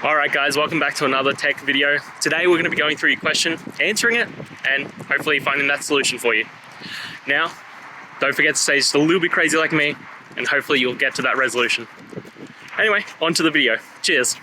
Alright guys, welcome back to another tech video. Today we're going to be going through your question, answering it, and hopefully finding that solution for you. Now, don't forget to stay just a little bit crazy like me, and hopefully you'll get to that resolution. Anyway, on to the video. Cheers!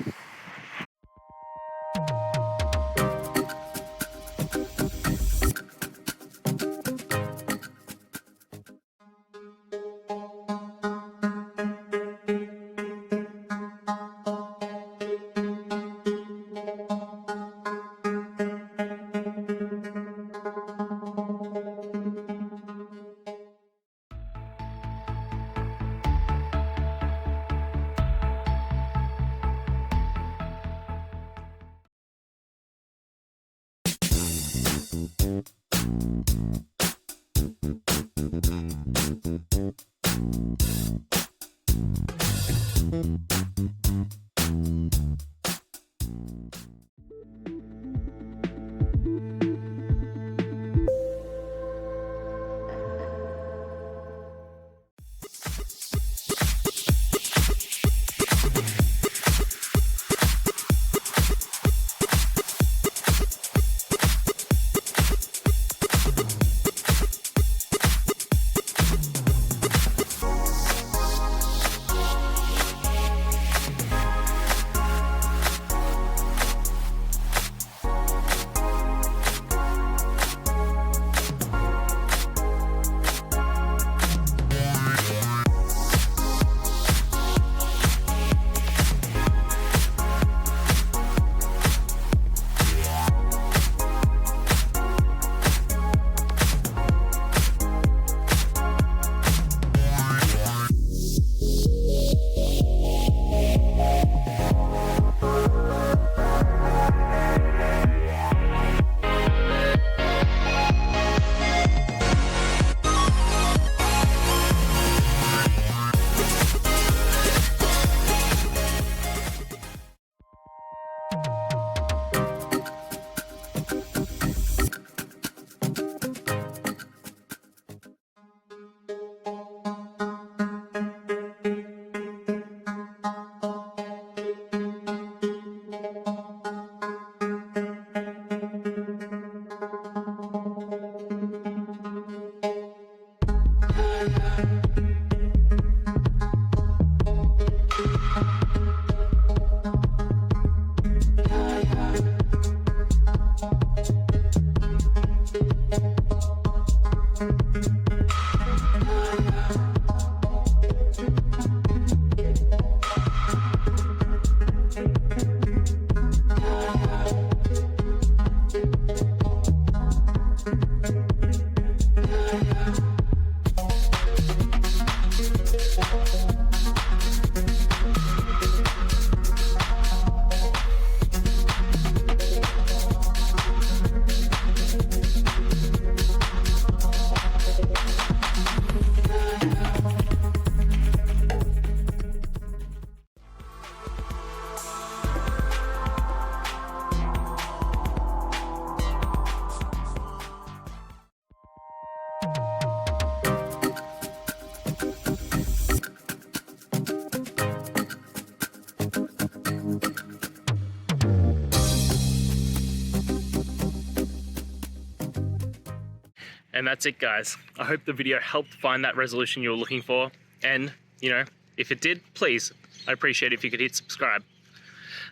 And that's it guys. I hope the video helped find that resolution you were looking for. And, if it did, please, I'd appreciate it if you could hit subscribe.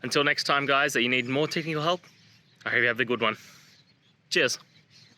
Until next time guys, that you need more technical help, I hope you have a good one. Cheers.